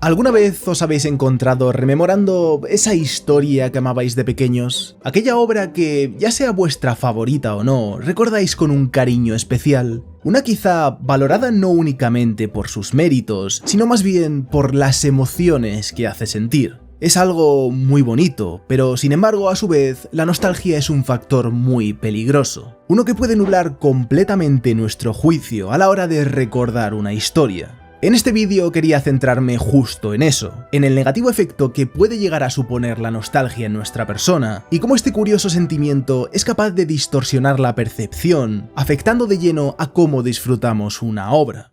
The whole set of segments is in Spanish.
¿Alguna vez os habéis encontrado rememorando esa historia que amabais de pequeños? Aquella obra que, ya sea vuestra favorita o no, recordáis con un cariño especial. Una quizá valorada no únicamente por sus méritos, sino más bien por las emociones que hace sentir. Es algo muy bonito, pero sin embargo a su vez la nostalgia es un factor muy peligroso. Uno que puede nublar completamente nuestro juicio a la hora de recordar una historia. En este vídeo quería centrarme justo en eso, en el negativo efecto que puede llegar a suponer la nostalgia en nuestra persona, y cómo este curioso sentimiento es capaz de distorsionar la percepción, afectando de lleno a cómo disfrutamos una obra.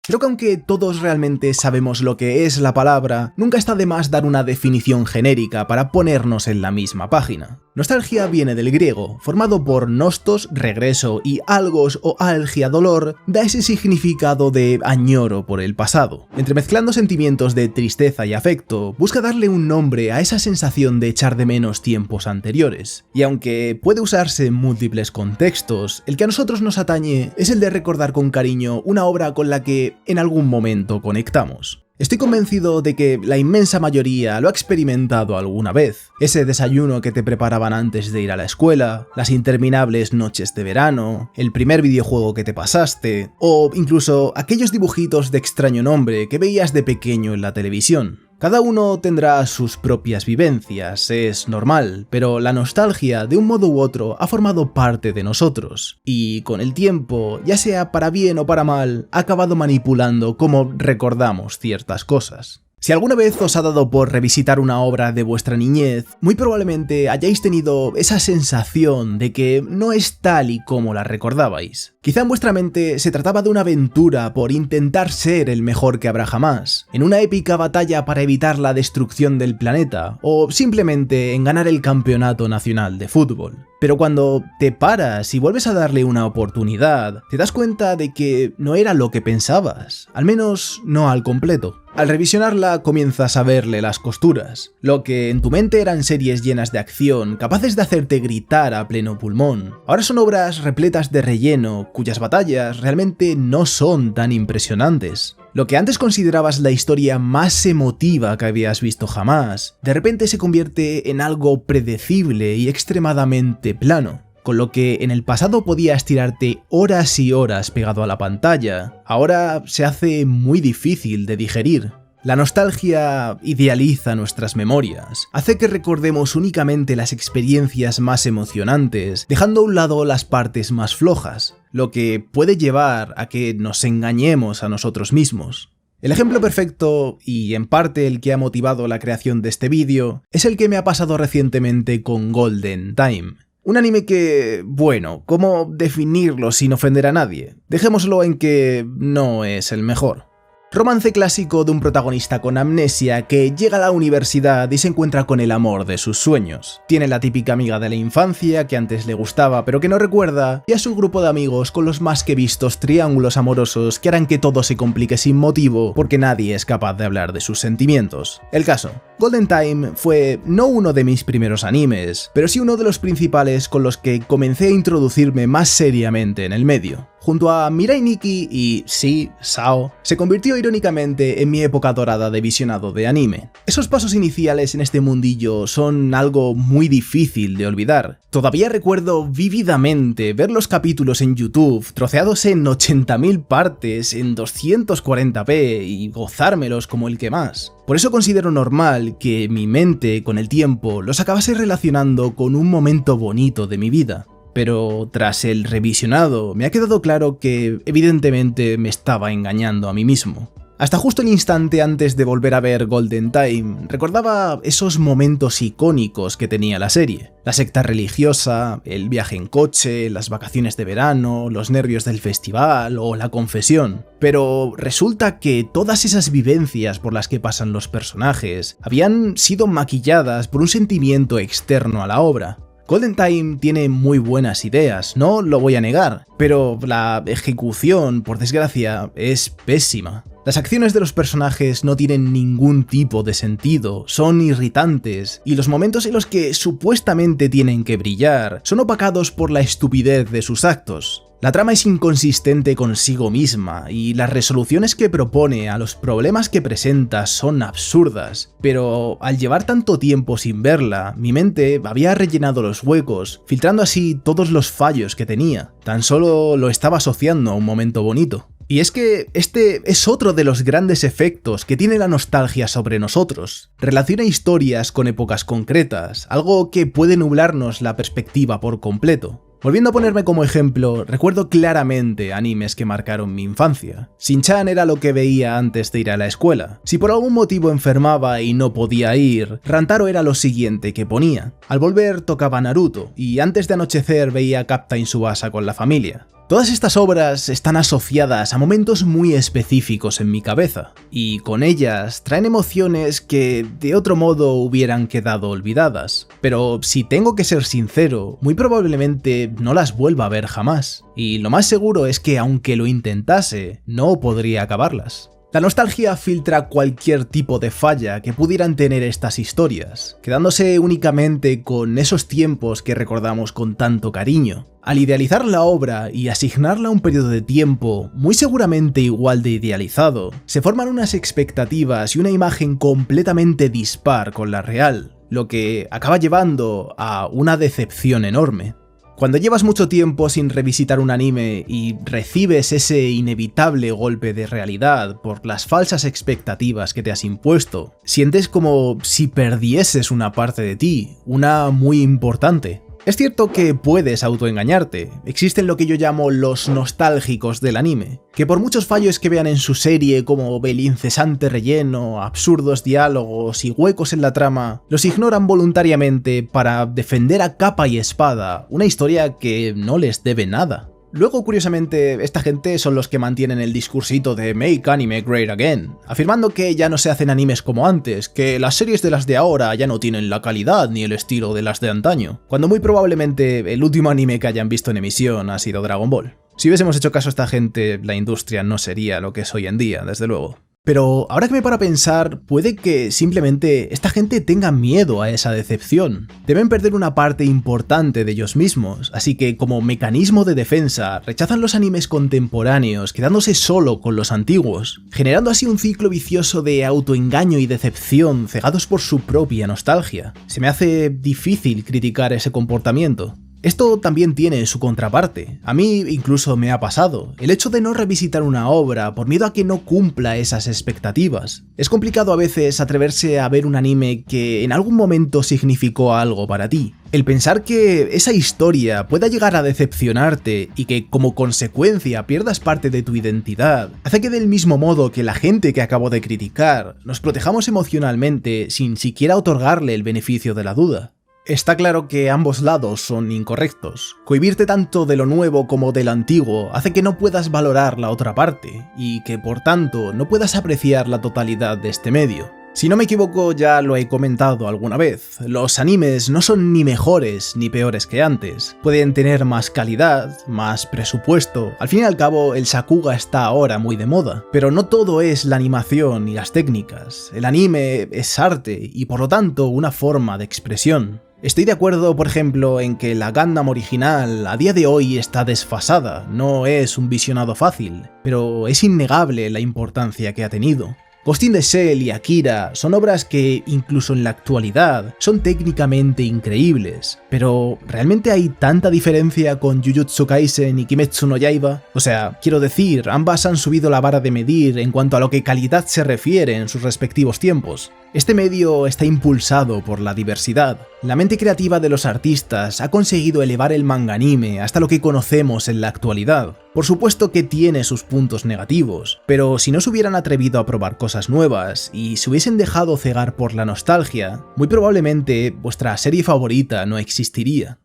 Creo que aunque todos realmente sabemos lo que es la palabra, nunca está de más dar una definición genérica para ponernos en la misma página. Nostalgia viene del griego, formado por nostos, regreso, y algos o algia, dolor, da ese significado de añoro por el pasado. Entremezclando sentimientos de tristeza y afecto, busca darle un nombre a esa sensación de echar de menos tiempos anteriores. Y aunque puede usarse en múltiples contextos, el que a nosotros nos atañe es el de recordar con cariño una obra con la que en algún momento conectamos. Estoy convencido de que la inmensa mayoría lo ha experimentado alguna vez. Ese desayuno que te preparaban antes de ir a la escuela, las interminables noches de verano, el primer videojuego que te pasaste, o incluso aquellos dibujitos de extraño nombre que veías de pequeño en la televisión. Cada uno tendrá sus propias vivencias, es normal, pero la nostalgia, de un modo u otro, ha formado parte de nosotros, y con el tiempo, ya sea para bien o para mal, ha acabado manipulando cómo recordamos ciertas cosas. Si alguna vez os ha dado por revisitar una obra de vuestra niñez, muy probablemente hayáis tenido esa sensación de que no es tal y como la recordabais. Quizá en vuestra mente se trataba de una aventura por intentar ser el mejor que habrá jamás, en una épica batalla para evitar la destrucción del planeta, o simplemente en ganar el campeonato nacional de fútbol. Pero cuando te paras y vuelves a darle una oportunidad, te das cuenta de que no era lo que pensabas, al menos no al completo. Al revisionarla comienzas a verle las costuras. Lo que en tu mente eran series llenas de acción, capaces de hacerte gritar a pleno pulmón, ahora son obras repletas de relleno, cuyas batallas realmente no son tan impresionantes. Lo que antes considerabas la historia más emotiva que habías visto jamás, de repente se convierte en algo predecible y extremadamente plano. Con lo que en el pasado podías tirarte horas y horas pegado a la pantalla, ahora se hace muy difícil de digerir. La nostalgia idealiza nuestras memorias, hace que recordemos únicamente las experiencias más emocionantes, dejando a un lado las partes más flojas, lo que puede llevar a que nos engañemos a nosotros mismos. El ejemplo perfecto, y en parte el que ha motivado la creación de este vídeo, es el que me ha pasado recientemente con Golden Time. Un anime que, bueno, ¿cómo definirlo sin ofender a nadie? Dejémoslo en que no es el mejor. Romance clásico de un protagonista con amnesia que llega a la universidad y se encuentra con el amor de sus sueños. Tiene la típica amiga de la infancia que antes le gustaba pero que no recuerda, y a su grupo de amigos con los más que vistos triángulos amorosos que harán que todo se complique sin motivo porque nadie es capaz de hablar de sus sentimientos. El caso, Golden Time fue no uno de mis primeros animes, pero sí uno de los principales con los que comencé a introducirme más seriamente en el medio. Junto a Mirai Nikki y, sí, Sao, se convirtió irónicamente en mi época dorada de visionado de anime. Esos pasos iniciales en este mundillo son algo muy difícil de olvidar. Todavía recuerdo vívidamente ver los capítulos en YouTube troceados en 80.000 partes en 240p y gozármelos como el que más. Por eso considero normal que mi mente, con el tiempo, los acabase relacionando con un momento bonito de mi vida. Pero tras el revisionado me ha quedado claro que evidentemente me estaba engañando a mí mismo. Hasta justo el instante antes de volver a ver Golden Time, recordaba esos momentos icónicos que tenía la serie. La secta religiosa, el viaje en coche, las vacaciones de verano, los nervios del festival o la confesión. Pero resulta que todas esas vivencias por las que pasan los personajes habían sido maquilladas por un sentimiento externo a la obra. Golden Time tiene muy buenas ideas, no lo voy a negar, pero la ejecución, por desgracia, es pésima. Las acciones de los personajes no tienen ningún tipo de sentido, son irritantes, y los momentos en los que supuestamente tienen que brillar son opacados por la estupidez de sus actos. La trama es inconsistente consigo misma y las resoluciones que propone a los problemas que presenta son absurdas, pero al llevar tanto tiempo sin verla, mi mente había rellenado los huecos, filtrando así todos los fallos que tenía. Tan solo lo estaba asociando a un momento bonito. Y es que este es otro de los grandes efectos que tiene la nostalgia sobre nosotros. Relaciona historias con épocas concretas, algo que puede nublarnos la perspectiva por completo. Volviendo a ponerme como ejemplo, recuerdo claramente animes que marcaron mi infancia. Shin-chan era lo que veía antes de ir a la escuela. Si por algún motivo enfermaba y no podía ir, Rantaro era lo siguiente que ponía. Al volver tocaba Naruto, y antes de anochecer veía Captain Tsubasa con la familia. Todas estas obras están asociadas a momentos muy específicos en mi cabeza, y con ellas traen emociones que de otro modo hubieran quedado olvidadas. Pero si tengo que ser sincero, muy probablemente no las vuelva a ver jamás, y lo más seguro es que aunque lo intentase, no podría acabarlas. La nostalgia filtra cualquier tipo de falla que pudieran tener estas historias, quedándose únicamente con esos tiempos que recordamos con tanto cariño. Al idealizar la obra y asignarla a un periodo de tiempo muy seguramente igual de idealizado, se forman unas expectativas y una imagen completamente dispar con la real, lo que acaba llevando a una decepción enorme. Cuando llevas mucho tiempo sin revisitar un anime y recibes ese inevitable golpe de realidad por las falsas expectativas que te has impuesto, sientes como si perdieses una parte de ti, una muy importante. Es cierto que puedes autoengañarte, existen lo que yo llamo los nostálgicos del anime, que por muchos fallos que vean en su serie como el incesante relleno, absurdos diálogos y huecos en la trama, los ignoran voluntariamente para defender a capa y espada una historia que no les debe nada. Luego, curiosamente, esta gente son los que mantienen el discursito de Make Anime Great Again, afirmando que ya no se hacen animes como antes, que las series de las de ahora ya no tienen la calidad ni el estilo de las de antaño, cuando muy probablemente el último anime que hayan visto en emisión ha sido Dragon Ball. Si hubiésemos hecho caso a esta gente, la industria no sería lo que es hoy en día, desde luego. Pero ahora que me paro a pensar, puede que simplemente esta gente tenga miedo a esa decepción. Deben perder una parte importante de ellos mismos, así que como mecanismo de defensa rechazan los animes contemporáneos quedándose solo con los antiguos, generando así un ciclo vicioso de autoengaño y decepción cegados por su propia nostalgia. Se me hace difícil criticar ese comportamiento. Esto también tiene su contraparte. A mí incluso me ha pasado. El hecho de no revisitar una obra por miedo a que no cumpla esas expectativas. Es complicado a veces atreverse a ver un anime que en algún momento significó algo para ti. El pensar que esa historia pueda llegar a decepcionarte y que como consecuencia pierdas parte de tu identidad, hace que del mismo modo que la gente que acabo de criticar, nos protejamos emocionalmente sin siquiera otorgarle el beneficio de la duda. Está claro que ambos lados son incorrectos. Cohibirte tanto de lo nuevo como de lo antiguo hace que no puedas valorar la otra parte, y que por tanto no puedas apreciar la totalidad de este medio. Si no me equivoco, ya lo he comentado alguna vez, los animes no son ni mejores ni peores que antes. Pueden tener más calidad, más presupuesto, al fin y al cabo el Sakuga está ahora muy de moda, pero no todo es la animación y las técnicas. El anime es arte y por lo tanto una forma de expresión. Estoy de acuerdo, por ejemplo, en que la Gundam original a día de hoy está desfasada, no es un visionado fácil, pero es innegable la importancia que ha tenido. Ghost in the Shell y Akira son obras que, incluso en la actualidad, son técnicamente increíbles, pero ¿realmente hay tanta diferencia con Jujutsu Kaisen y Kimetsu no Yaiba? O sea, quiero decir, ambas han subido la vara de medir en cuanto a lo que calidad se refiere en sus respectivos tiempos. Este medio está impulsado por la diversidad. La mente creativa de los artistas ha conseguido elevar el manga anime hasta lo que conocemos en la actualidad. Por supuesto que tiene sus puntos negativos, pero si no se hubieran atrevido a probar cosas nuevas y se hubiesen dejado cegar por la nostalgia, muy probablemente vuestra serie favorita no existiría.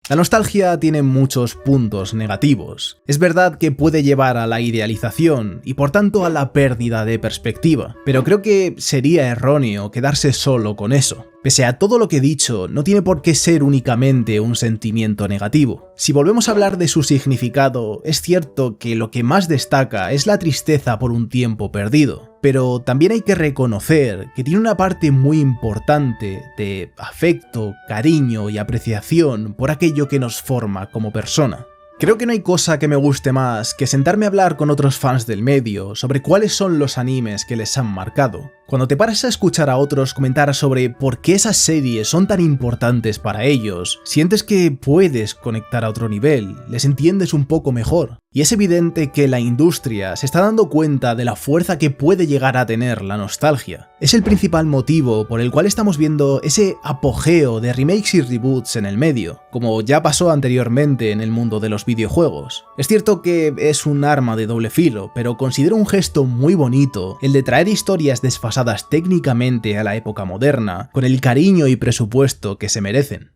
La nostalgia tiene muchos puntos negativos. Es verdad que puede llevar a la idealización y por tanto a la pérdida de perspectiva, pero creo que sería erróneo quedarse solo con eso. Pese a todo lo que he dicho, no tiene por qué ser únicamente un sentimiento negativo. Si volvemos a hablar de su significado, es cierto que lo que más destaca es la tristeza por un tiempo perdido, pero también hay que reconocer que tiene una parte muy importante de afecto, cariño y apreciación por aquello que nos forma como persona. Creo que no hay cosa que me guste más que sentarme a hablar con otros fans del medio sobre cuáles son los animes que les han marcado. Cuando te paras a escuchar a otros comentar sobre por qué esas series son tan importantes para ellos, sientes que puedes conectar a otro nivel, les entiendes un poco mejor. Y es evidente que la industria se está dando cuenta de la fuerza que puede llegar a tener la nostalgia. Es el principal motivo por el cual estamos viendo ese apogeo de remakes y reboots en el medio, como ya pasó anteriormente en el mundo de los videojuegos. Es cierto que es un arma de doble filo, pero considero un gesto muy bonito el de traer historias desfasadas técnicamente a la época moderna, con el cariño y presupuesto que se merecen.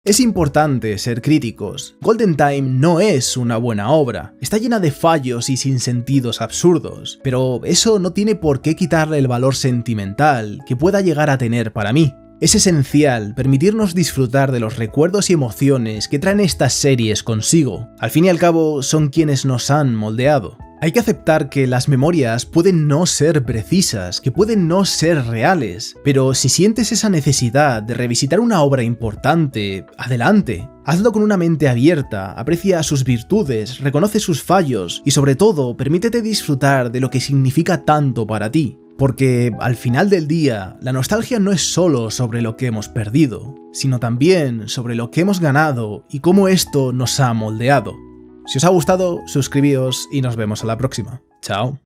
Es importante ser críticos. Golden Time no es una buena obra, está llena de fallos y sinsentidos absurdos, pero eso no tiene por qué quitarle el valor sentimental que pueda llegar a tener para mí. Es esencial permitirnos disfrutar de los recuerdos y emociones que traen estas series consigo. Al fin y al cabo, son quienes nos han moldeado. Hay que aceptar que las memorias pueden no ser precisas, que pueden no ser reales, pero si sientes esa necesidad de revisitar una obra importante, adelante. Hazlo con una mente abierta, aprecia sus virtudes, reconoce sus fallos y sobre todo, permítete disfrutar de lo que significa tanto para ti. Porque al final del día, la nostalgia no es solo sobre lo que hemos perdido, sino también sobre lo que hemos ganado y cómo esto nos ha moldeado. Si os ha gustado, suscribíos y nos vemos a la próxima. Chao.